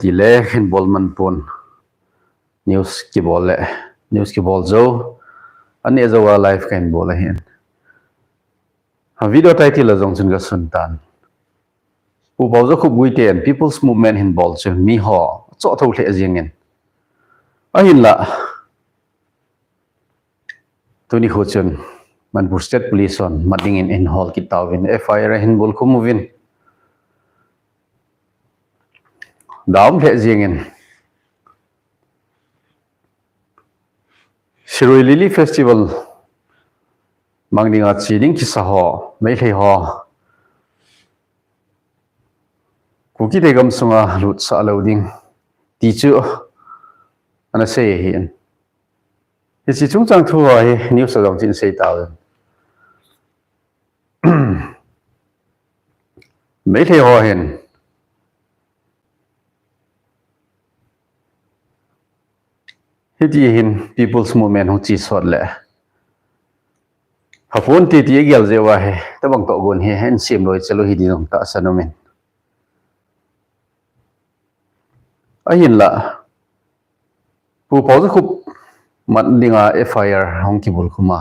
tile hin bolman pon news ki bol news ki bol zo ani zo wa live kan bol hen ha video title zong chun ga suntan Paojakhup Guite and people's movement hin bol chu mi ho cho tho the jingen a hin la tuni ho chun Manipur State Police on mading in hall ki tawin FIR hin bol khumuvin daum the jingen Shiroi Lily Festival mangdinga chiding ki saho mai thei ho kuki de gam sunga lut sa loading ti chu ana sei hian hi chi chung chang thu hi news sa dong chin sei taw mai thei ho hian hi ti hin people's movement ho chi sot le hapon ti ti gel je wa he ta bang to gon he hen sim loi chalo hi dinong ta sanomen ahin la Paojakhup mandinga FIR hong ki bul khuma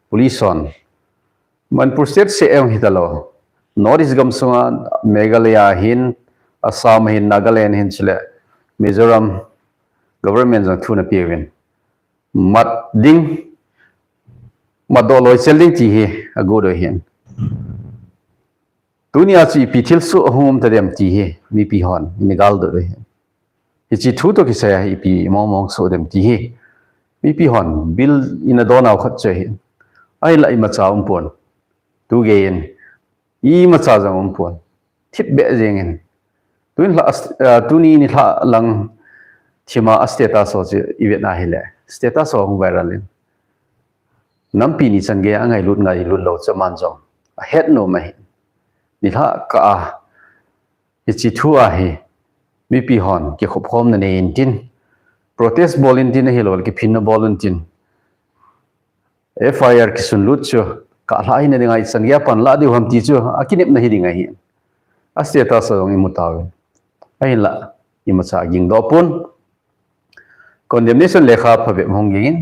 police on Manipur State se em hitalo North gam sunga Meghalaya hin Assam hin Nagaland hin chile Mizoram government jang thuna piwin mat ding madoloi chelding ti hi agodo hin dunia chi pithil su hum tadem ti hi mi pi hon nigal do hi chi thu to ki sa hi pi mong so dem ti hi mi pi hon bil ina dona khat che hi ai lai ma cha pon tu gein I ma cha jang pon thip be jengen tuin la tuni ni tha lang thima status so che ivet na hele status so viral in nampi ni change angai lut ngai lut lo chaman jong a het no mai ni tha ka hi chi thu a hi mi pi hon ki khop khom na ne in tin protest bolin tin hi lol ki phin na bolin tin FIR ki sun lut chu ka lai na ngai change pan la di ham ti chu akinep na hi dinga hi a status so ngi mutaw ai la I ma cha ging do pun condemnation lekha phabe mongin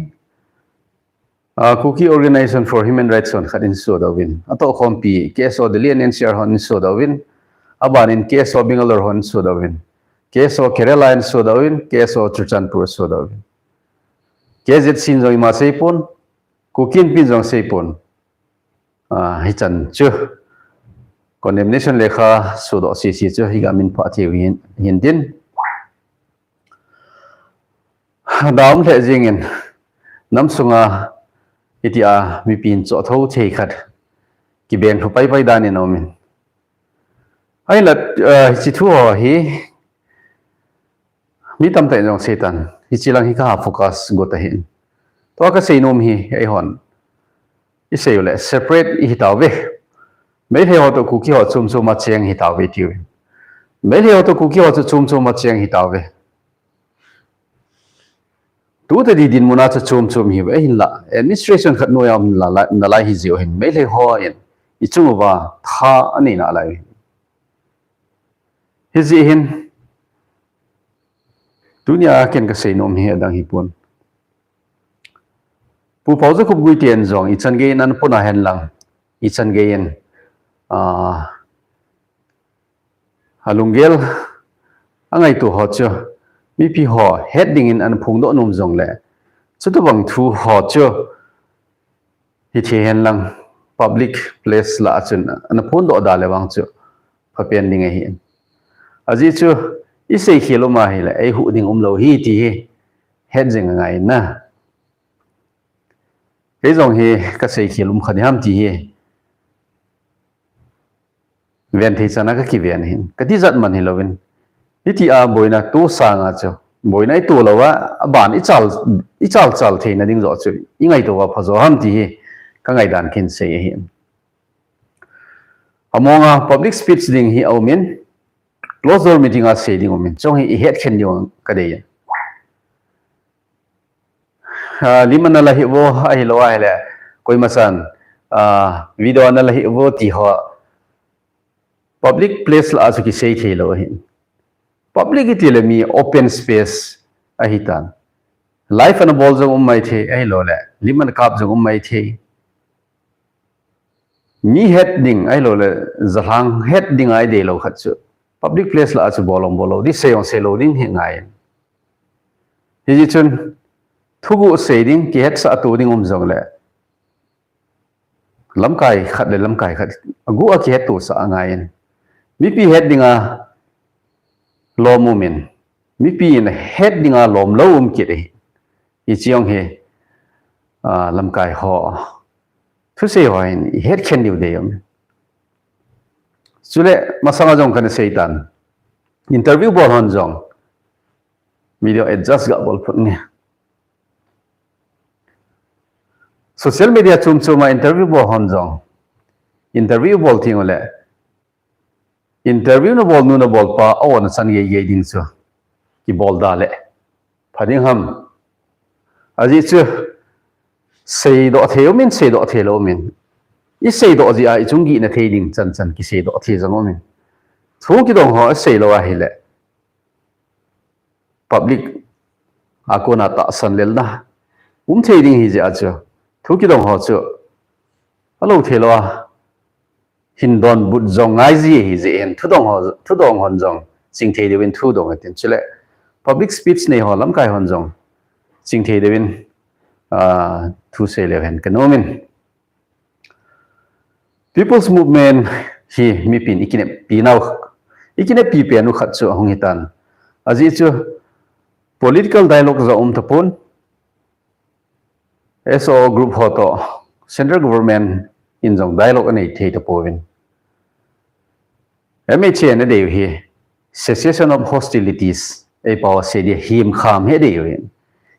Cookie Organization for Human Rights on khatin so dawin ato khompi case of the NCR hon so dawin aban in case of Bangalore hon so dawin case of Kerala in so dawin case of Churchanpur so dawin case it sin jong ma seipon kukin pin jong seipon hi chan chu condemnation lekha so do si chu higamin pha thewin hindin daum the jingin namsunga itia mi pin cho tho thei khat ki beng thu pai pai dani nomin ai la chi thu ho hi mi tam tai jong setan hi chilang hi ka focus go ta hin to ka sei nom hi ai hon I sei le separate hi tawe mai he ho to ku ki ho chum chum ma cheng hi tawe tiu mai he ho to ku ki ho chum chum ma cheng hi tawe tu ta di din muna cha chum chum hi ai la administration khat no yam la na lai hi zio hin mai le ho in I chung wa tha ani na lai hi ji hin dunia ken ka sei nom hi adang hi pun Paojakhup Guite en zong I chan ge nan puna hen lang I chan ge en halungel angai tu ho chu mi pi ho heading in an phung do nom zong le chutu bang thu ho chu hi the hen lang public place la chun an phun do da le wang chu phapen ding hi aji chu I sei khelo ma hi le ai hu ding lo hi ti hi head jing ngai na cái dòng hi các sei khilum khani ham ti hi ven thei chana ka ki ven hin ka ti zat man hi lovin iti a boina tu sanga cho boina I tu lawa ban I chal thei na ding zo chu ingai to wa phazo ham ti hi ka ngai dan kin sei hi amonga public speech ding hi aumin closure meeting a sei ding omin chong hi het khen yong ka dei limana la hi wo ai lo ai le koi masan video na la hi wo ti ho public place la su ki sei thei lo hin public ti le mi open space a hitan life and ball jong mai the ai lo le liman kap jong mai the mi heading ai lo le zahang heading ai de lo khat chu public place la chu bolo di se on se lo ding he ngai hi ji chun thugu se ding ki het sa tu ding jong le lam kai khat agu a ki het tu sa ngai mi pi heading a lo moment mi pi in heading a lom lo ki de i chiong he lam kai ho thu se ho in head khen diu de yom chule masanga jong kan seitan interview bol hon jong video adjust ga bol phut ne social media chum chuma interview bol hon jong interview bol thing ole interview no bol pa on san ye ding chu ki bol da le phading ham aji chu sei do theu min sei do thelo min i sei do ji ai chung gi na thei ding chan ki sei do the jang min thu ki dong ho sei lo a hi le public akona ta san lel na thei ding hi je a chu thu ki dong ho chu alo thelo a hin don but jong ngai ji hi je en thu dong hon jong sing thei de win thu dong atin chule public speech nei ho lam kai hon jong sing thei de win thu se le hen kanomin people's movement hi mi pin ikine pi pe nu khat chu hong hitan aji chu political dialogue za tapon so group hoto central government in jong dialogue nei thei tapovin mha ne de hi cessation of hostilities ei power se de him kham he de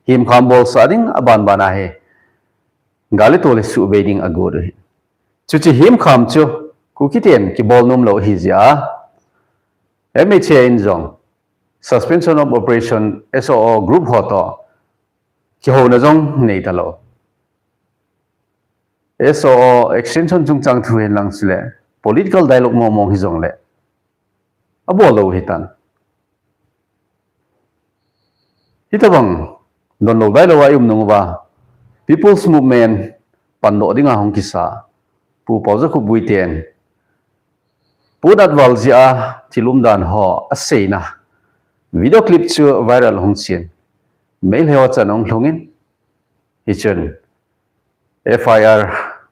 him kham bol sading aban bana he gale tole su beiding agor chu him kham chu ku kiten ki bol num lo hi ja mha in jong suspension of operation so group hoto Kihol na jong nei ta lo so extension chung chang thu hen lang sile political dialogue mong hi jong le abo lo hitan hitabang don lo dialogue ayum nung ba people's movement pando dinga hong kisa pu Paojakhup Guite pu dat waljia thilum dan ho aseina video clip chu viral hong chin mail hewa chanong hlongin hichen FIR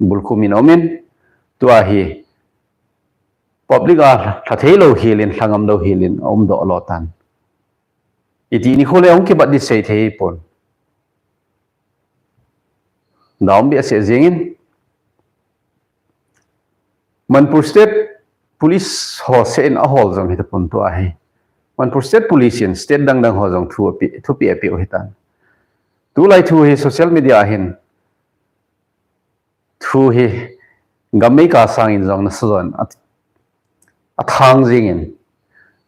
bulkumin omin tua hi public a thathelo hilin hlangam lo hilin do lotan iti ni khole ong ki bat di sei thei pon daum bi ase jingin Manipur State Police ho sen a hol jong hita pon to ahi Manipur State Police in state dang ho jong thu pi hitan tu lai thu hi social media hin thu hi gamei ka sang in jong na son a thang jingin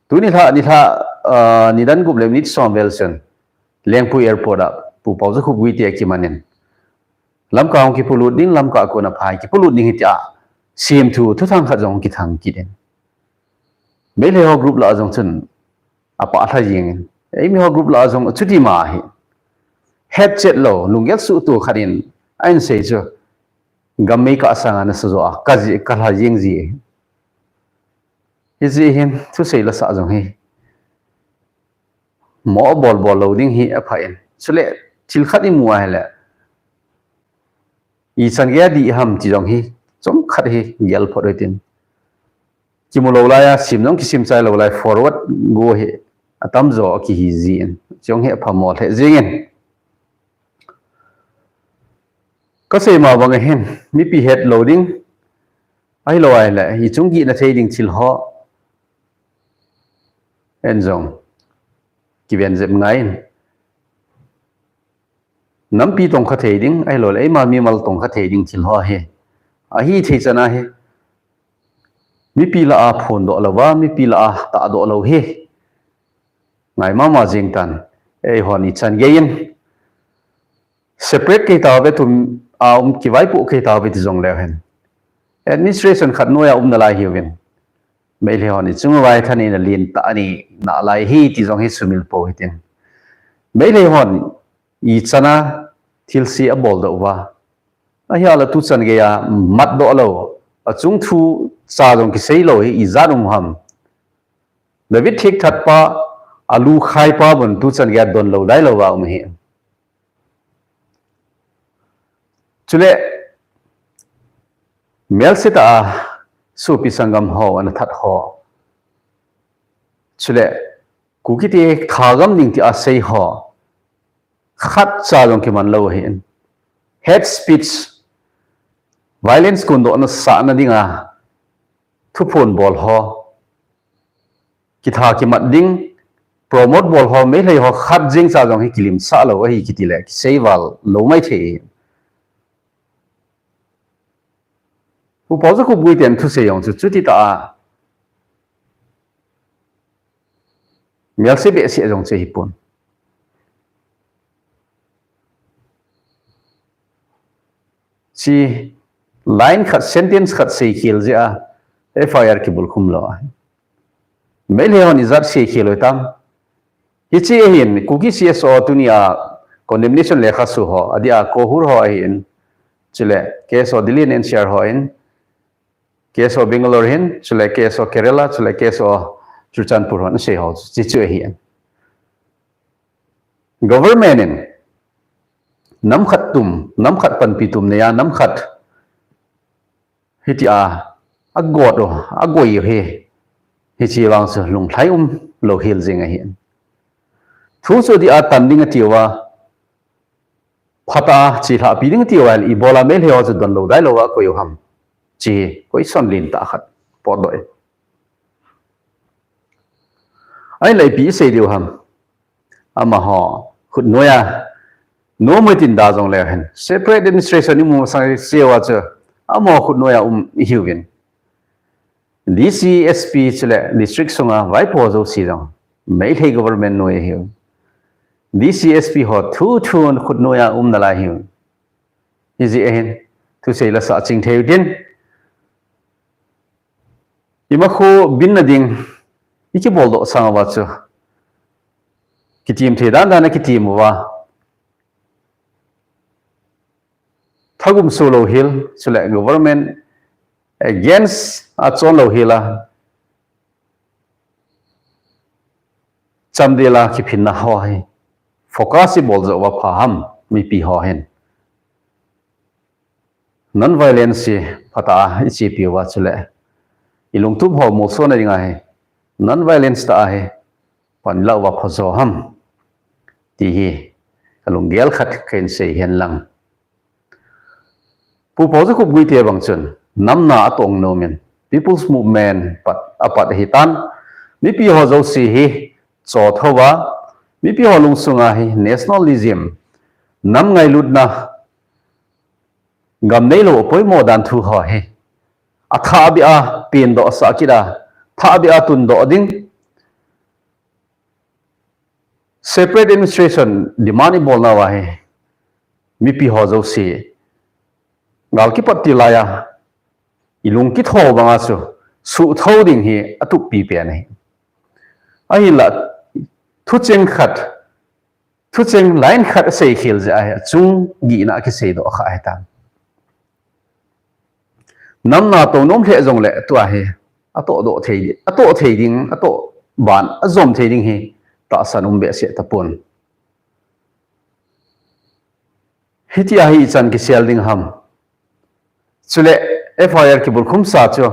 tu ni tha nidan gup lemnit som velson lengpu airport a pu Paojakhup Guite ki manin lam ka ong ki pulut ding lam ka ko na phai ki pulut ding hitia sim thu thang kha jong ki thang ki den mele ho group la jong chun apa tha jingin ei mi ho group la jong chuti ma hi headset lo lungyat su tu kharin ain sei chu gamei ka sanga na so a kaji kala jing ji hizi hin thu sei la sa jong hi mo bol loading hi a phain chule thil khati muwa hele i changya di ham chi jong hi chom khat hi yel phorotin kimulo la ya sim jong ki sim chai lo lai forward go hi atam zo ki hi zin chong he phamo the jingin có gì mà bằng hen mi pi head loading ai lo ai lại hi chung gi na thei ding chil ho en jong ki ben zep ngai nam pi tong kha thei ding ai lo ai ma mi mal tong kha thei ding chil ho he a hi thei chana he mi pi la a phone do la wa mi pi la a ta do lo he ngai ma jing tan ei hon i chan gein separate ke ta ve tum ki vai pu ke ta ve ti jong le hen administration khat noya na la hiwin ไม่เลยนี่จุงไว้ท่านนี่น่ะเรียนตานี่น่าไล่ฮีที่จงให้สุมิลโปฮิตินไม่เลยอีจันะทิลซีอบอลดอกว่าไอ้ฮะละตุจันเกียมัดดอกเราจุงทูซาจงกิเซโลอีจารุมฮัมเดวิดทิกทัดป้าอาลูไข่ป้าบนตุจันเกียโดนเราได้เราว่าไม่เห็นจุเลเมลสิตาสุพิสังกัมหออันทัดหอชุเลกูคิดที่ขากำนิ่งที่อาศัยหอขัดจาลงที่มันเล่าเห็น head speech violence กุนโดนสารนั่นดิ่งทุพนบอลหอคิดหาคิดมัดดิ่ง promote บอลหอไม่เลยหอขัดจิงจาลงให้กิลิมสาเราให้คิดที่แหละเซย์วัลโลไม่เทผู้พอจะคุบกุยเตียนทุเสียงจุดที่ตาเมียสิเบสิจงเสียญี่ปุ่นชีไลน์ขัดเซนเทนส์ขัดเสียคิลจ้าFIRคิบุลคุมล้อไม่เลยวันนี้จัดเสียคิลเลยตั้มฮิจิเห็นคุกิเสียสอตุนีอา condemnation เลขาสุหออดีอาโคหูหอเห็นจุเลเคสอดิลินเอ็นเชียร์หอเห็นเคสอเบงกาลูร์เห็นจุเลเคสอเคเรลาจุเลเคสอจุจันทร์หันเสียหอจิจุเห็น government น้ำขัดตุ่มน้ำขัดปันปีตุ่มเนี่ยน้ำขัดฮิตอาอากอดอากอยเฮฮิจิวังสลุงไทยโลหิลจิงเห็นทุกส่วนที่อาตันดิ้งที่ว่าพัตาจีหาปีดิ้งที่ว่าอีโบลาเมลเฮอจะโดนโลได้โลว่าก็อยู่หำจีก็อีสันลินตาขัดปอดด้วยไอ้เลยปีเสียเดียวหำอามาหอขุดนัวนัวไม่ติดดาจงเลยเห็น separate administration นี่มันสังเกตว่าเจออามาขุดนัวหิววิน DCSP เฉลย district ส่งไว้พอจะสิจังไม่ใช่ government นัวหิว DCSP หอทุนขุดนัวนั่นแหละหิวนี่สิเห็นทุเสียละสัจจริงเทียวดินอีมาคูบินนัดดิ่งอีกบอลโดสังว่าเจอคิดทีมเทด้านนั้นคิดทีมว่าถ้ากุมโซโลฮิลสุดแล้ว government against อาจารย์โลฮิลาจำเดียละคิดพินนะฮอให้โฟกัสบอลจะว่าพาหัมมีปีฮอเห็น non violence พัตาอีจีพีว่าสุดแล้วอีลุงทุบหอมุสโซนอะไรไง non violence ตาให้ปันเล่าว่าพอจะหัมที่ลุงเดียลขัดเข็นเสียเห็นหลังผู้พอจะคุบกุยเทียบังชนน้ำหนาตรงโนเมน People's Movement ปัดอปัดหิตันมีปีหัวเจ้าสีฮีจอทว่ามีปีหัวลุงสุงาฮี Nationalism น้ำไงลุดนะกำเนิดโลป่วยโมดันทุหอฮีอาท่าบิอาเปลี่ยนดอกสักกิดาท่าบิอาตุนดอกดิ้ง separate administration demand บอลน่าวะฮีมีปีหัวเจ้าสีงาลกิปัตติลายาอีลุงกิทโฮบังอาสุสุทาวดิ่งฮีอตุปีเปียนี่ไอ้ละทุเจงขัดทุเจงไลน์ขัดเสียขิลจะไอ้จุงกีน่าคิเสียดอกไอ้ตังน้ำหน้าตัวน้มเทจงเละตัวเฮอโตโดเทดิอโตเทดิงอโตบานอจอมเทดิงฮีตาสนุมเบเสียตะปนฮิตยาฮีจันกิเซลดิงฮัมสุเลFIR คิบุลคุมซาจ้ะ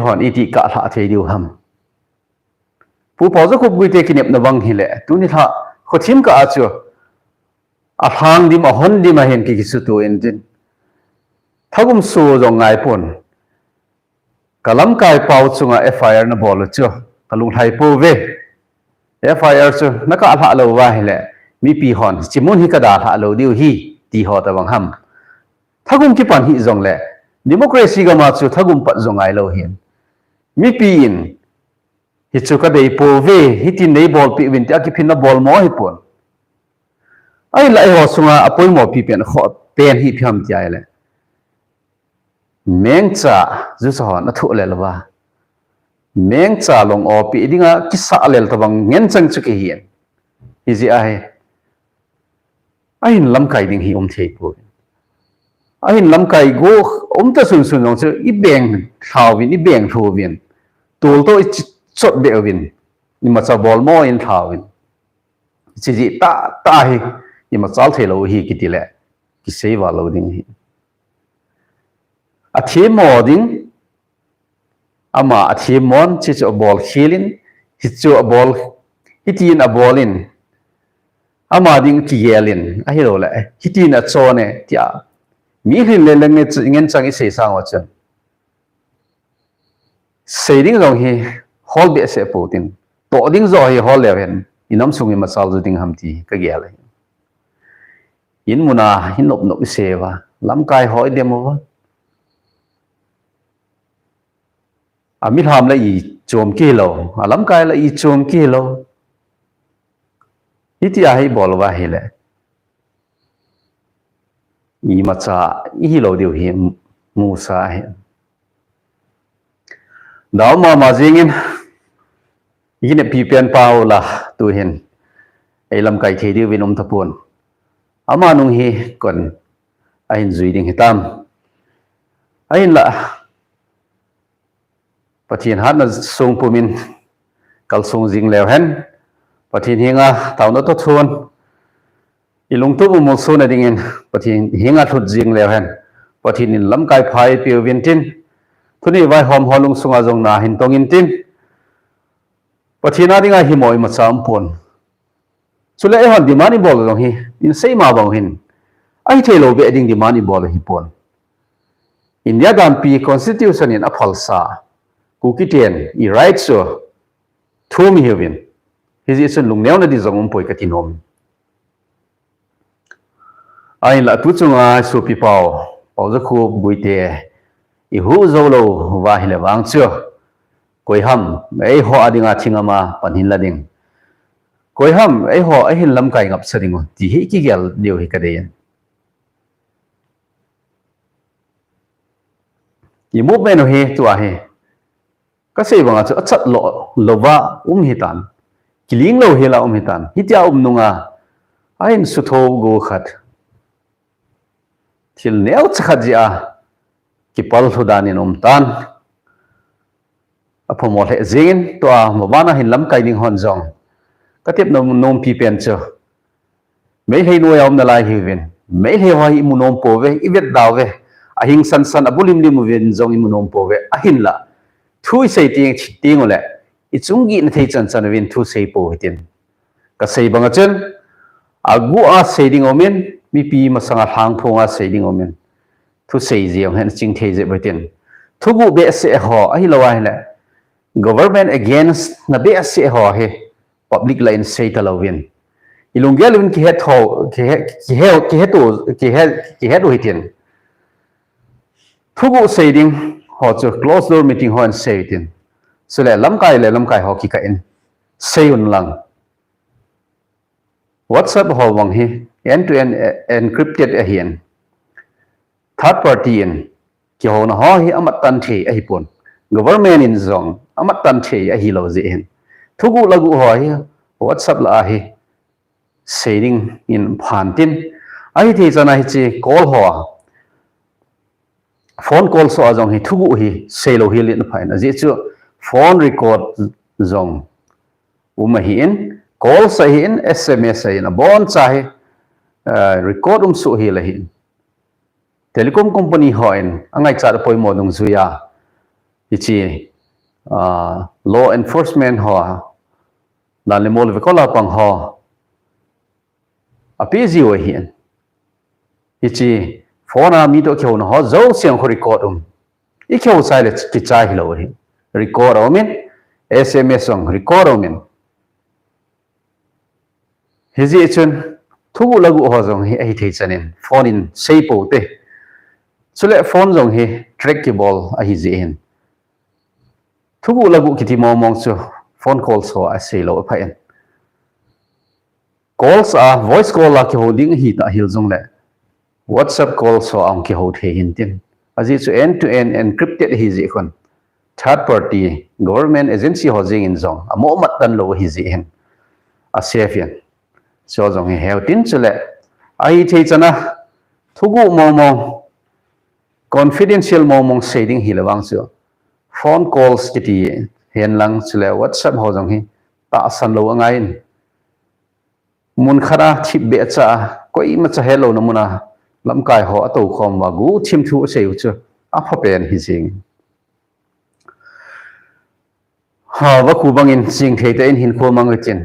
หอนอีติกะหาเทดิวฮัมผู้พอจะคุบกุยเตกินเนบนวังฮิเลตุนิท่าขดทิมกะอาจ้ะอาทางดิมาฮอนดิมาเห็นกิสุตัวเอ็นจินถ้ากุมสู้จงไงปนกะลำกายเป่าจุงFIR นบอลจ้ะกะลุงไทยปูเว FIR จ้ะนักอาหาเลวว่าฮิเลมีปีฮอนจิมุนฮิกะดาหาเลวดิวฮีตีหอตะวังฮัมถ้ากุมคิดปันหิจงเล่ดิโมคราซีก็มาจู่ถ้ากุมปัดจงไงเราเห็นมีปีนฮิจุกะเดย์โปเวฮิตินเดย์บอลปีวินที่อากิพินนับบอลมอฮิปอนไอ้ละไอ้หัวสุงาอปอยมอปีเป็นขอเป็นฮิพิมที่ไอ้เลย meng cha zu sa na thu le lawa meng cha long o pi dinga ki sa lel tabang ngen chang chu ki hian hi ji a he ain lam kai ding hi thei pu ain lam kai go ta sun sun long chu I beng thau win I beng thu win tul to chot be win ni ma cha bol mo in thau win chi ji ta hi ni ma chal thelo hi ki ti le ki sei wa lo ding hi a thi mo ding ama a thi mon chi chu bol khilin hi chu a bol hi tin a bolin ama ding ki yelin a hi lo la hi tin a chone tia mi hin le leng ngen chang I sei sang wa chen sei ding rong hi hol be se putin to ding zo hi hol le ven inam sungi ma sal zu ding ham ti ka ge la in muna hin nop nop se wa lam kai hoi demo wa mi ham la I chom ki lo lam kai la I chom ki lo iti a hi bol wa hi le I ma cha I lo diu hi mu sa hi daw ma jingin yin pi pen pau la tu hin ai lam kai the diu vinom thapun ama nung hi kon ain zui ding hitam ain la pathin hat na sung pumin kal sung jing lew hen pathin hinga tawna to thun ilung tu mu so na dingin pathin hinga thut jing lew hen pathin in lam kai phai piu vin tin thuni vai hom holung sunga jong na hin tongin tin pathina dinga hi moi ma cham pon chule hon di mani bol jong hi in sei ma bang hin ai thelo be ding di mani bol hi pon India gam pi constitution in a phalsa ku ki ten I right so thum hi win hi ji sun lung neu na di jong poi ka tinom ai la tu chunga su pi pau Paojakhup Guite I hu zo lo wa hi le wang chu koi ham ei ho adinga thingama panhin lading koi ham ei ho a hin lam kai ngap sadingo ti hi ki gel deu hi ka deyan I movement he tu a he ka sei banga chu achat lo lova hitan kiling lo hela hitan hitia nunga ain su tho go khat thil neu chakhat ji a ki pal thudanin tan apomol he zin to a mobana hin lam kai ding hon jong ka tep nom pi pen cho mei hei no yom na lai hi ven mei hei wa I munom po ve I vet daw ve a hing san abulim lim ven jong I munom po ve a hin la thui sei ting ole I chungi na thei chan ven thu sei po hitin ka sei banga chen agu a sei ding omen mi pi ma sanga hang phonga sei ding omen thu sei jiam hen ching thei je betin thugu be se ho a hi lawa hele government against na be se ho he public line say talawin ilunggelwin ki het ho ki het hitin thugu sei ding ho chu close door meeting ho an sei tin so le lam kai ho ki ka in sei un lang WhatsApp ho wang hi end to end encrypted a hian third party in ki ho na ho hi amat tan the a hi pon government in zong amat tan the a hi lo ji hen thugu lagu ho hi WhatsApp la hi sharing in phantin ai the chana hi chi call ho phone call so ajong hi thugu hi selo hi lin phain aji chu phone record zong hi in call sa hi in SMS sa in bon cha hi record su hi la hi telecom company ho in angai cha poi mo dong zuya hi chi law enforcement ho la le mol ve kola pang ho api ho hi hi chi phone a mi to kheu na ho zo siang ko record I kheu sai le ki cha hi lo hi record omin SMS ong record omin hi ji chun thu lagu ho jong hi ai thei chanin phone in sei po te chule phone jong hi trackable a hi ji hin thu lagu ki ti mong chu phone call so a sei lo phain calls a voice call la ki holding hi ta hil jong le WhatsApp call so ang ki ho the hin tin aji chu end to end encrypted hi ji khon third party government agency ho jing in zong amo mat tan lo hi ji hen a safe yan so zong he tin chule ai thei chana thugu mong confidential mong shading hi lawang chu phone calls kiti hen lang chule whatsapp ho jong hi ta san lo angai mun khara thip be cha koi ma cha hello namuna lam kai ho ato khom wa gu thim thu seu chu a pha pen hi jing ha wa ku bangin sing thei te in hin ko mang chen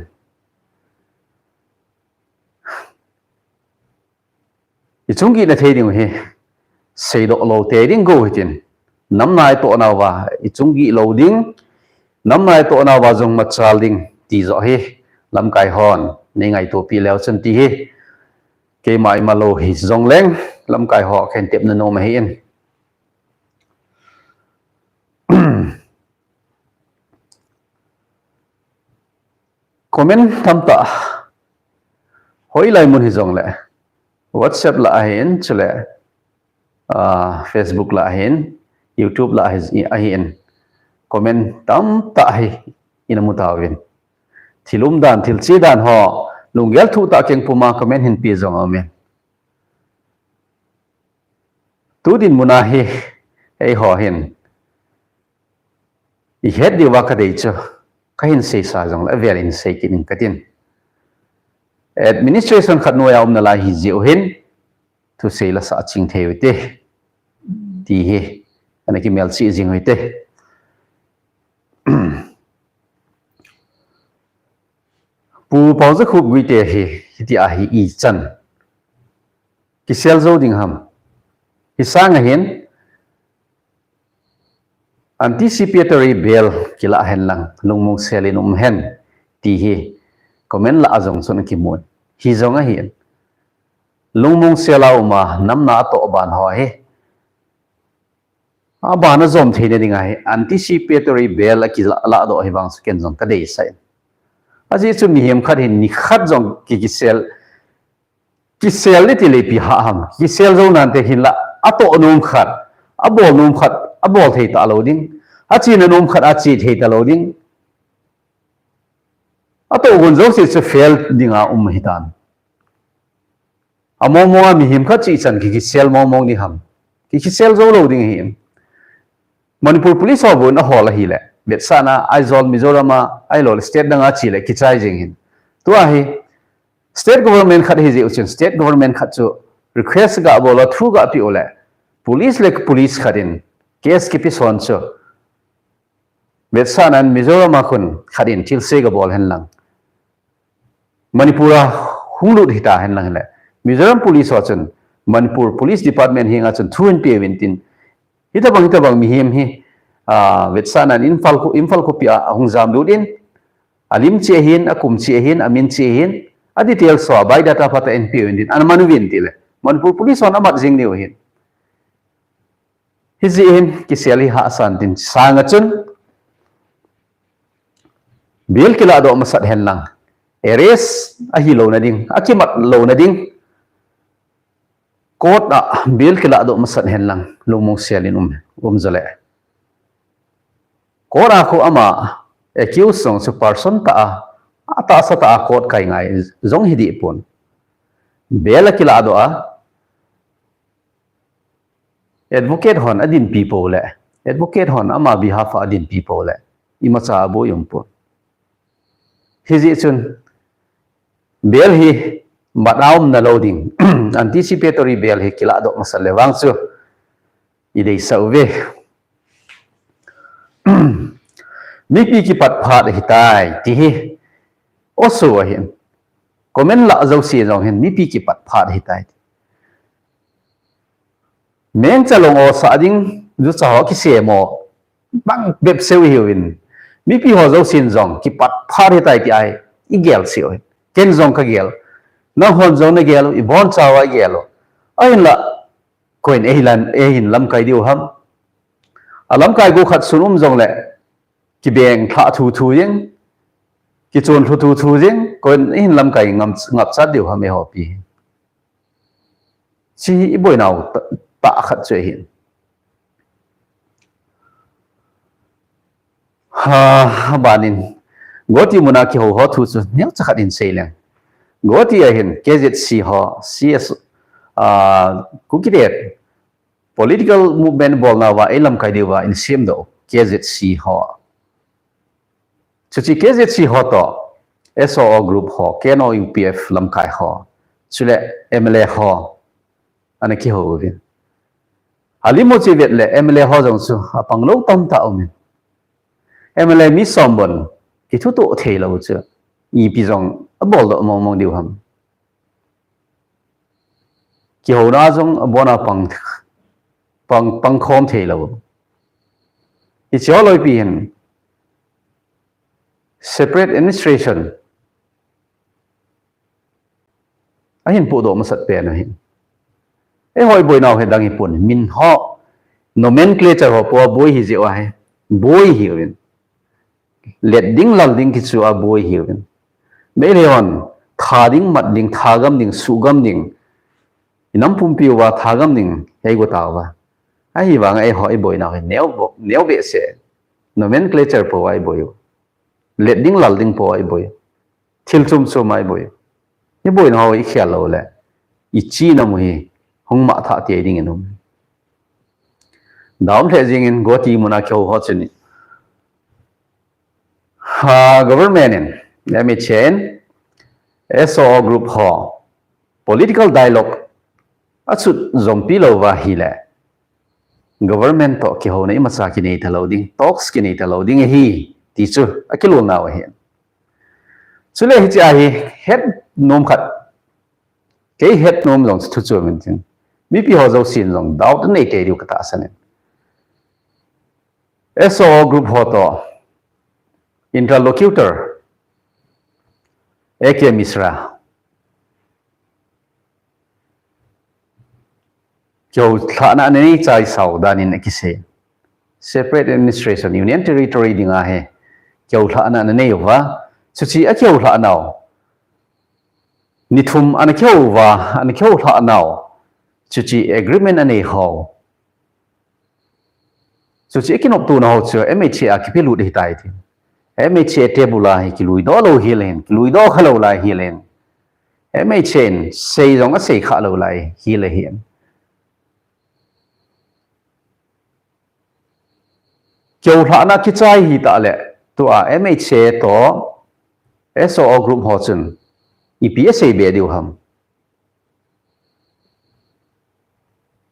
i chungi na thei ding he sei do lo te ding go chen nam nai to na wa i chungi lo ding nam nai to na wa jong ma chal ding ti zo he lam kai hon nei ngai to pi leo chen ti he ke mai ma lo hi zong leng lam kai ho khen tep na no ma hin comment tham ta hoi lai mun hi zong le whatsapp la hin chule facebook la hin youtube la hin comment tam ta hi inamu tawin thilum dan thil chi dan ho lunggel thu ta keng puma comment hin pi zong amen tu din munahi ei ho hin i het di wa ka dei cho ka hin sei sa jong la velin sei kin katin administration khat no ya na la hi ji hin thu sei la sa ching theu te ti he ana ki mel chi jing hoite pu Paojakhup Guite hi ti a hi I chan ki sel zo ding ham hi sang hin anticipatory bail kila hen lang lungmung selin hen ti hi comment la azong son ki mun hi zong a hin lungmung sela uma namna to ban ho he a ban zom theine ding ai anticipatory bail ki la do hi bang ken zong ka dei sai aji chu mi hem khat hin ni khat jong ki sel ni ti le pi ha ham ki sel zo nan te hin la ato num khat abol num khat abol thei ta lo ding achi na num khat achi thei ta lo ding ato gun zo si chu fail dinga hitan among mi him khat chi chan ki sel mong ni ham ki sel zo lo ding him Manipur police ho bun a hol hi le betsana aizol mizorama ailol state danga chile kichai jing hin to a hi state government khat hi je uchin state government khat chu request ga bola through ga pi ole police police khatin case ki pi son chu betsana mizorama khun khatin thil se ga bol hen lang manipura hunglut hita hen lang le mizoram police ho chun manipur police department hinga chun thun pe wintin hitabang mi hem hi vetsanan infal ko pia hungjam ludin alim che hin akum che hin amin che hin a detail so by data pata np windin an manu win tile manipur police on amat jing ni hin hizi hin kiseli ha san tin sanga chun bil kila do masat hen lang eres a hi lo na ding akimat lo na ding kot a bil kila do masat hen lang lomong selin zale kora ko ama accuse song su person ta ata sa ta kot kai ngai zong hidi pon bela kila do a advocate hon adin people le advocate hon ama behalf adin people le imacha bo yum pon hizi chun bel hi madaum na loading anticipatory bail he kila do masal lewang chu idei sauve nipi ki pat phat hitai ti hi oso hin comment la zo si jong hin nipi ki pat phat hitai meng chalong o sa ding ju cha ho ki se mo bang beb seu hiwin nipi ho zo sin jong ki pat phat hitai ti ai igel siu ken jong ka gel na hon zone na gelo I bon chawa gelo ain la koin ehin lam kai diu ham alam kai go khat sunum jong le ki beng tha thu yeng ki chon thu yeng koin ehin lam kai ngap chat diu ham e ho pi chi I boi naw ta khat che hin ha banin goti muna ki ho thu chu neu chakhat in seileng goti a hin KZC ho CS kukiret political movement bol na wa elam kai dewa in sim do KZC ho chuchi KZC ho to SO group ho Keno UPF lam kai ho chule MLA ho ana ki ho vin alimo chi vet le MLA ho jong chu apang lo tam ta omin MLA mi sombon ki thu to the lo chu I pi jong abol do mong mong diu ham ki ho na jong bona pang khom the lo I cho loi pi hin separate administration a hin pu do ma sat pe na hin e hoi boi naw he dang hi pun min ho nomenclature ho po boi hi je wa he boi hi win let ding lal ding ki chu a boi hi win me le on tha ding mat ding tha gam ding su gam ding inam pum pi wa tha gam ding hei go ta wa ai wa ngai hoi boi naw he neo be se nomenclature po ai boi let ding lal ding po ai boi thil chum chu mai boi ni boi na ho I khial lo le I chi na mu hi hong ma tha ti ding enum daum the jing in goti muna kyo ho chini ha government in let me chain SO group ho political dialogue achut zompi lo wa hi le government to ki ho nei ma sa ki nei thalo ding talks ki nei thalo ding hi ti chu akilo na wa hi chule hi cha hi head nom khat ke head nom long thu chu min tin mi pi ho zo sin long doubt nei te riu ka ta sanen SO group ho to interlocutor AK Misra kyo thana nei chai sau danin ki se separate administration union territory dinga he kyo thana nei wa chuchi a kyo thana naw nithum an kyo wa an kyo thana naw chuchi agreement ani ho chuchi kinop tu na ho chu MHA ki pilu de tai thi MHA tebula hi ki lui do lo hilen ki lui do khalo lai hilen MHA sei jong a sei kha lo lai hi le hian kyo thana ki chai hi ta le tu a MHA to SO group ho chun EPSA be diu ham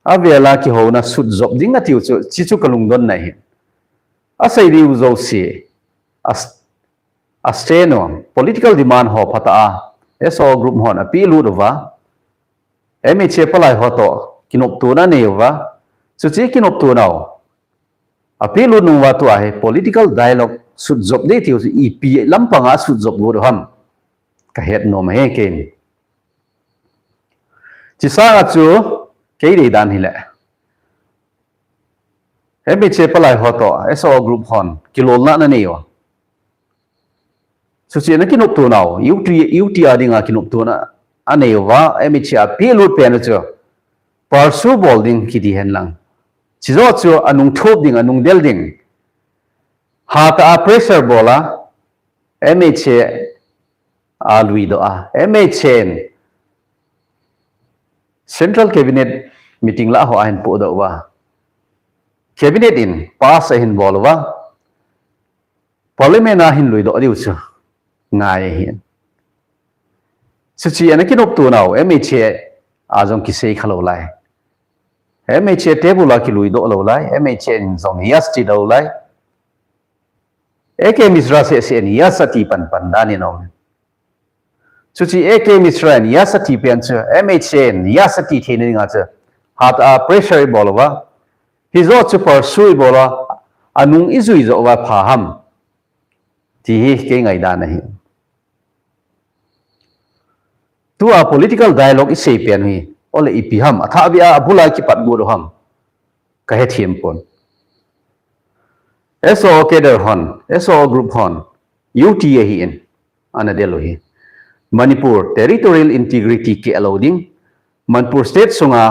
avela ki ho na sut job ding a tiu chu chi chu kalung don nai hi a sei diu zo si asteno political demand ho phata a SO group ho na pi lu do wa MHA palai ho to kinop tu na ne wa chu chi kinop tu naw appeal nu wa tu a political dialogue sut job de tiu EP lampanga sut job go ham ka het no ma he ken chi sa chu ke ri dan hi le MHA palai ho to SO group hon kilol na ne yo so chi na kinop tu naw UT adinga kinop tu na ane wa MHA appeal pe na chu pursue bolding ki di hen lang chỉ do cho anung thop ding anung del ding ha ta pressure bola MHA a lui do a MHA central cabinet meeting la ho an po do wa cabinet in pass hin bol wa parliament a hin lui do diu chu ngai hin chi an ki nop tu naw MHA a jong ki sei khalo lai MHA table ki lui do lo lai MHA zong yas ti do lai AK Misra se ni yasati pan dani no chuchi AK Misra ni yasati pen chu MHA ni yasati thine nga chu hat a pressure bolwa hizo chu pursue bola anung izui zo wa phaham ti hi ke ngai da nahi tu a political dialogue is pen hi ole ipiham atha bia abula ki pat go ham ka he thiem pon SO keder hon SO group hon UTA hi in anadelo hi Manipur territorial integrity ke allowing Manipur state sunga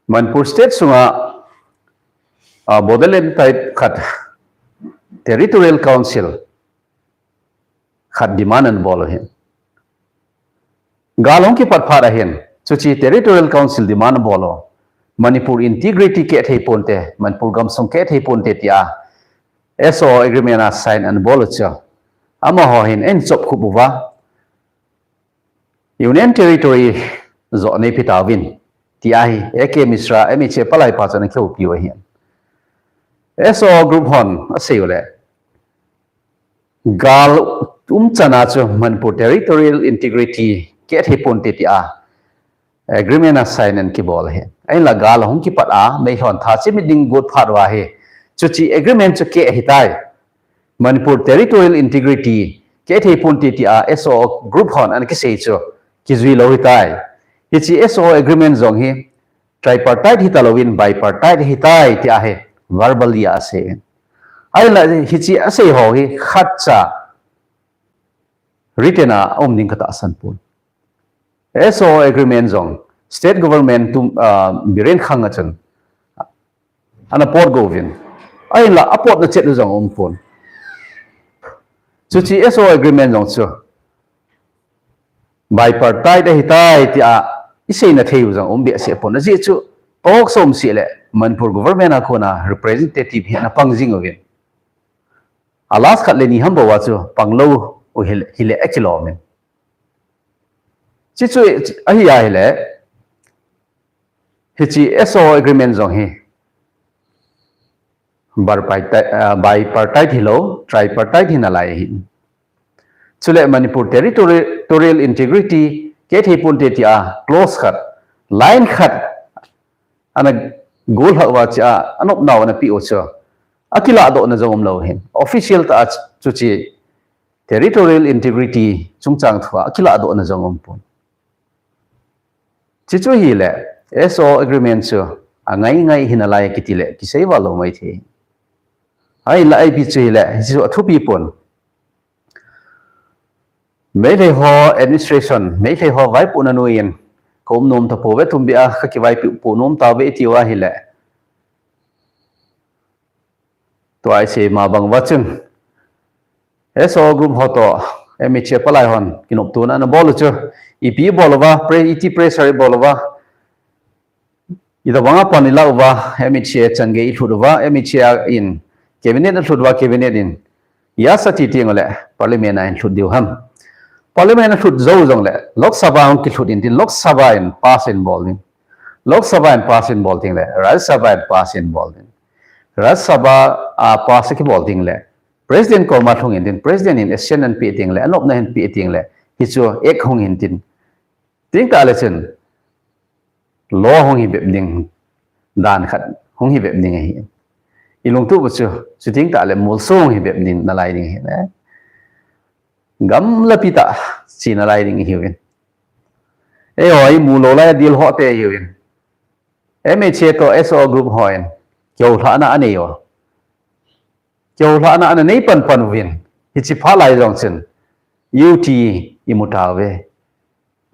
Manipur state sunga borderland type khat territorial council khat demand an bol hen galong ki pat phara hen chuchi territorial council demand bolo manipur integrity ke thei ponte manipur gamsong ke thei ponte tia so agreement a sign an bol cha ama ho hen en chop khubuwa union territory zo nei pitawin tia hi eke misra emi che palai pa chana kheu piwa hen so group hon aseule gal chana chu manipur territorial integrity ke thei ponte tia agreement a sign an ki bol he ai la gal hong ki pat a mei hon tha chi mi ding gut phat wa he chuchi agreement chu ke hitai manipur territorial integrity ke thei ponte tia so group hon an ki sei chu ki zui lo hitai hi chi so agreement zong hi tripartite hitalowin bipartite hitai tia he verbally ase ai la hi chi ase ho hi khatcha written a omning kata sanpun so agreement zong state government tum biren khanga chan ana port govin ai la apot na chet zong phone chu chi so agreement zong chu bipartite hitai tia isei na theu zong be se pon ji chu pok som si le manipur government a khona representative hena pangjing ovin alas khat le ni hamba wa chu panglo o hile ekilomen chi chu ahi ya hele hichi so agreement zong hi bipartite hilo tripartite hinalai hin chule manipur territorial integrity ke thei ponte tia close khat line khat ana goal hawa cha anop naw na pi ocho akila do na zong lo hin official ta chuchi territorial integrity chungchang thwa akila do na zong pon chi chu hi le so agreement chu angai ngai hinalai kitile kisei wa lo mai the ai la ai pi chu le chu thu pi pon mấy thầy họ administration mấy thầy họ vay phụ nanu yên cũng nôm thập về thùng bia các cái vay phụ nôm tao về tiêu à hile tôi sẽ mà bằng vật chân so group họ to em chia palai hon kinop tu na bol chu ep bolova pre et pressure bolova ida wanga panila wa em chia change i thudwa em chia in cabinet thudwa cabinet in ya sati tiangole parliament in thuddiu ham parliament thud zo jong le lok sabha ang ki thud in tin lok sabha in pass in bol in lok sabha in pass in bol ting le raj sabha in pass in bol in raj sabha a pass ki bol ting le president ko ma thong in tin president in asian and pi ting le anop na hin pi ting le hi chu ek hong in tin ting ta le chen lo hong hi bep ding dan khat hong hi bep ding hi ilung tu bu chu ting ta le mul song hi bep ding na lai ding hi ne gam la pita sina lai ding hiwin e oi mu lo la deal ho te hiwin em che to so group hoin kyo tha na ane yo kyo tha na ane nei pan pan win hi chi pha lai jong chen ut imutawe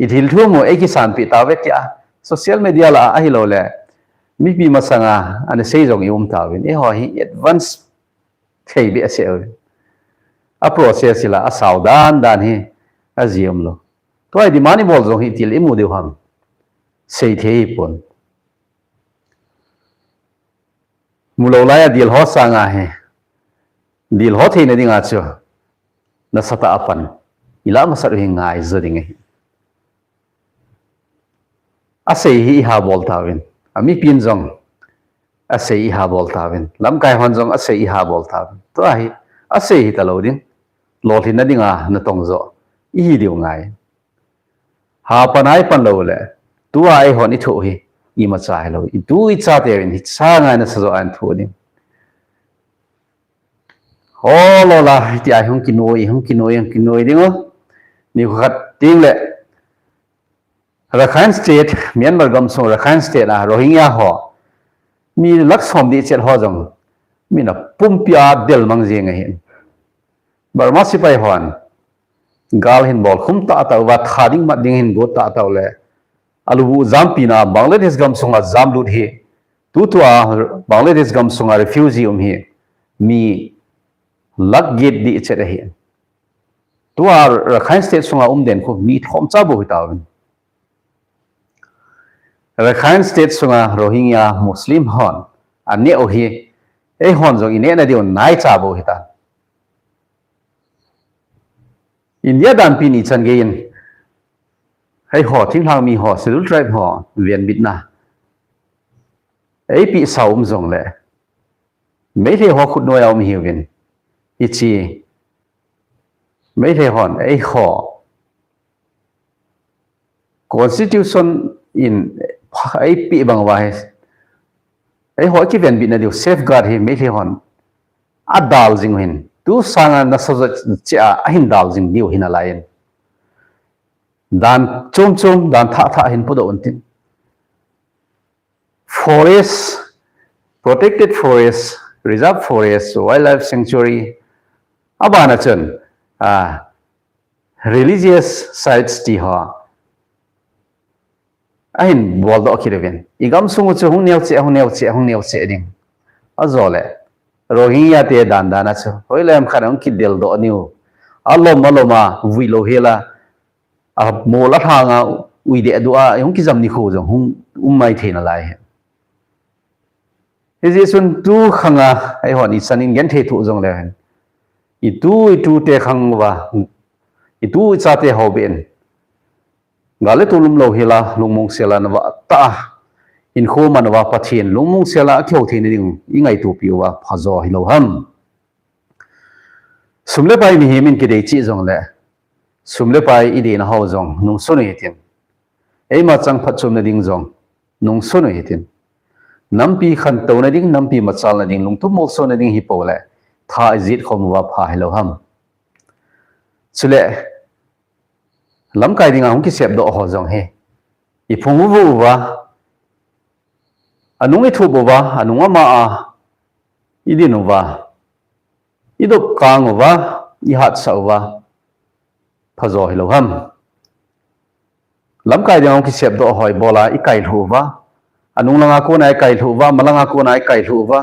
ithil thu mo e ki san pi tawe kya social media la a hi lo le mi pi masanga ane sei jong yum tawin e ho hi advance thei bi ase a process la a saudan dan hi a zium lo toy di mani bol jong hi til imu de ham sei thei pon mulo la ya dil ho sanga he dil ho thei na dinga chu na sata apan ila ma sar hi ngai zoding hi a sei hi ha bol tawin ami pin jong a sei ha bol tawin lam kai hon jong a sei ha bol tawin to hi a sei hi talodin lo thin na dinga na tong zo i diu ngai ha panai pan lo le tu ai hon i thu hi i ma cha lo i tu i cha te in hi cha ngai na so an thu ni ho lo la ti ai hong kinoi dingo ni khat ting le Rakhine State Myanmar gamsong Rakhine State a Rohingya ho mi laksom di chet ho jong mi na pumpia del mang jeng hin Burma sipai hon gal hin bol khum ta ta wa thading mat ding hin go ta ta le alu zampi na Bangladesh gamsong a zam lut hi tu Bangladesh gam sunga refugee hi mi lak gate di che hi tu Rakhine state sunga den ko mi thom cha bo ta Rakhine state sunga Rohingya Muslim hon ane o hi ei hon jong ine na dio nai cha bo ta India dan pi ni chan ge yin hei ho thing hang mi ho schedule tribe ho vian bit na ei pi saum jong le mấy thế họ khut nuôi ông hiểu viên ít chi mấy thế hòn ấy họ constitution in ấy bị bằng vai ấy họ cái viên bị nó điều safeguard hi mấy thế hòn adal jing hin tu sang na sao cha hin dal jing điều hin alain dan chom chom dan tha hin podo untin forest protected forest reserve forest wildlife sanctuary abana chen religious sites ti ha ahin bol do kireven igam sungu chu hung neu che ding azole Rohingya te dan dana chu hoilem khanong ki del do niu aloma vui lo hela mola thanga ui de dua yong ki jam ni khu jong hung mai thena lai he sun tu khanga ai hon isanin gen the thu jong le itu te khangwa itu cha te hoben gale tulum lo hela lungmong sela na wa ta in kho man wa pathin lungmong sela kheu the ni ding ingai tu piwa phazo hi lo ham sumle pai mi himin ki dei chi jong le sumle pai ide na ho jong nung so ni tin ei ma chang phat chum na ding jong nung so ni tin nampi khan to na ding nampi machal na ding lungtum mol so na ding hi pole tha zit khom wa pha hello ham chule lam kai ding ang ki sep do ho jong he I phungu vu wa anung I thu bo wa anung ma a idinu wa ido kang wa I hat sa wa phazo hello ham lam kai ding ang ki sep do hoi bola I kai thu wa anung langa ko nai kai thu wa malanga ko nai kai thu wa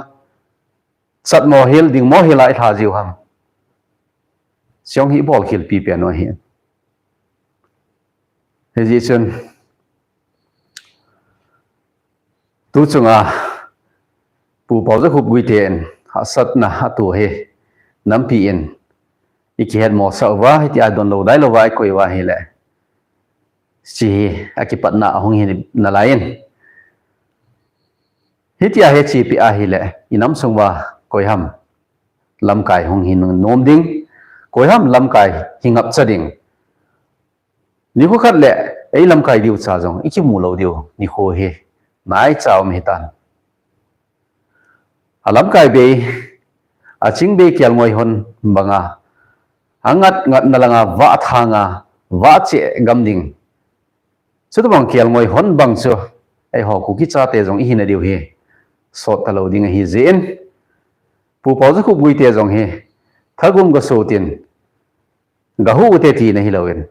sat mo hil ding mo hilai tha jiu ham siong hi bol khil pi pe no hi he ji chun tu chunga pu Paojakhup Guite ha sat na ha tu he nam pi in ikhet mo sa wa ti adon lo dai lo wa koi wa hi le si akipat na hong hi na lain hitia he chi pi a hi le inam sungwa koi ham lam kai hong hin nom ding koi ham lam kai hingap chading ni ko khat le ei lam kai diu cha jong ichi mu lo diu ni ho he nai chaw mi tan alam kai be a ching be kyal ngoi hon banga angat ngat nalanga wa thanga wa che gam ding chu bang kyal ngoi hon bang chu ei ho ku ki cha te jong hi na diu he so talo ding hi zen pu Paojakhup Guite jong he thagum ga so tin ga hu te ti na hi lowen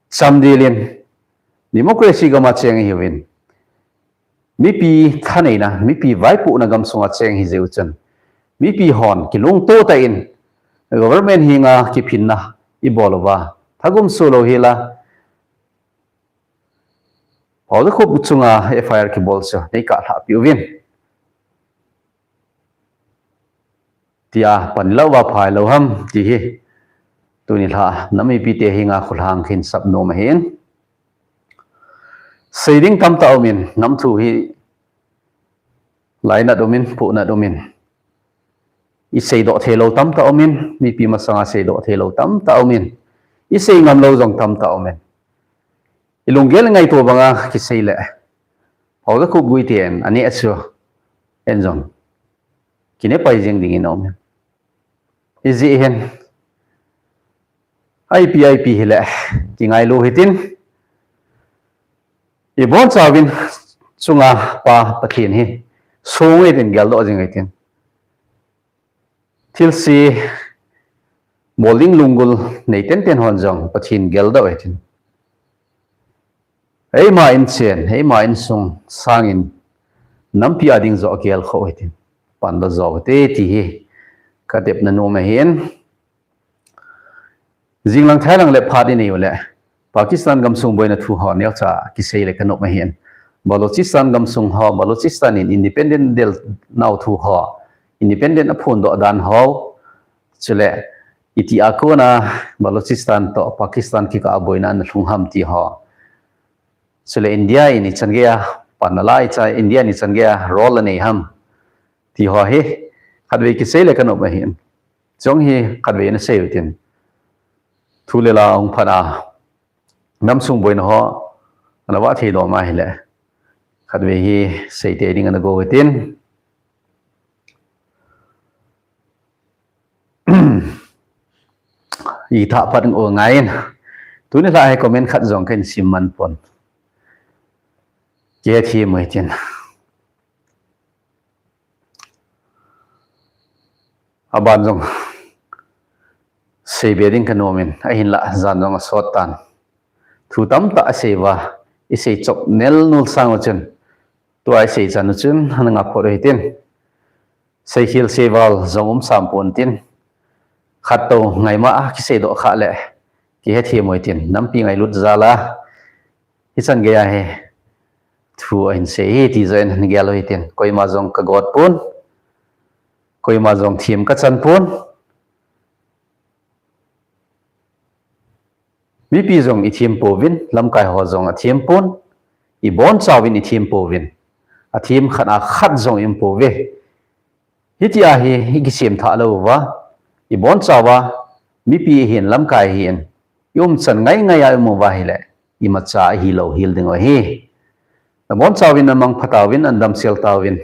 samdilin democracy ga ma cheng hi win mi pi thanei na mi pi vai pu na gam songa cheng hi zeu chen mi pi hon ki lung to ta in government hinga ki phinna I bolova thagum so lo hela Paojakhup chunga FIR ki bol so nei ka tha pi win tia panlawa phai lo ham ti hi tuni tha nami pi te hinga khulhang khin sap no ma hen seiding tam ta omin nam thu hi laina domin pu na domin I sei do thelo tam ta omin mi pi ma sanga sei do thelo tam ta omin I sei ngam lo jong tam ta omin ilungel ngai to banga ki sei le Paojakhup Guite ani achu enjong kine pai jeng ding in omin izi hen IP hile ki ngai lu hitin I bon chawin chunga pa pathin hi songai din gal do jing hitin thilsi bowling lungul nei ten hon jong pathin gel do hitin ei ma in chen ei ma in sung sangin น้ำพิอาดิ้งจอกเกลเขาไอ้ทีปันดจอกเตที่กระเด็บนันโนมาเห็นจิงหลังไทยหลังเล็บพาดีนี่อยู่แหละปากีสถานกำสุงบอยนัทูหอเนี่ยจะกิเซเลกันออกมาเห็นบาลูชิสถานกำสุงหอบาลูชิสถานินอินดิเพนเดนต์เดลนาวทูหออินดิเพนเดนต์อพูนดอดานหอเฉลยอิติอากูนะบาลูชิสถานต่อปากีสถานที่กอาบอยนั้นลุงฮัมที่หอเฉลยอินเดียอินิจันเกียปันนาลายใจอินเดียนิจันเกียรอลนี่ฮัมที่หอเฮขัดเวกิเซเลกันออกมาเห็นจงเฮขัดเวนัเซลตินทุเลลาองพนาน้ำซุงบอยนะฮะอันว่าที่ดอกไม้แหละขัดเวฮีเสยเตดิ้งอันโกตินอีท่าพัดโอไงทุนี่ละให้คอมเมนต์ขัดจงกันสิมันปนเจ้าที่มือจินอาบานจงเสยเบดิ้งกันโนเมนไอหินละจานจงสอดตันทุตั้มตาเสยวะอิเสยจบเนลนูลสังวจนตัวไอเสยจันจุนหันงับพอได้ตินเสยฮิลเสยวาลจงสามปนตินขัดโตไงมาคิเสยดอกขาเละกิเหตุมวยตินน้ำปีไงลุดซาลาฮิสันเกียเฮทูอินเสยที่จะเห็นเกียลอยตินคอยมาจงกกอดปนคอยมาจงทีมกัดจันปนมีปีจงอิทีมโปวินลำกายหัวจงอทีมปนอีบอนชาวินอิทีมโปวินอทีมขณะขัดจงอิมโปเวฮิตยาเฮฮิกิเสียมท่าเลวะอีบอนชาวะมีปีเห็นลำกายเห็นยมสันไงไงยาโมวาฮิเลอีมัจฉาฮิโลฮิลดึงวะเฮแต่บอนชาวินนั่งพัตาวินอันดัมเซลตาวิน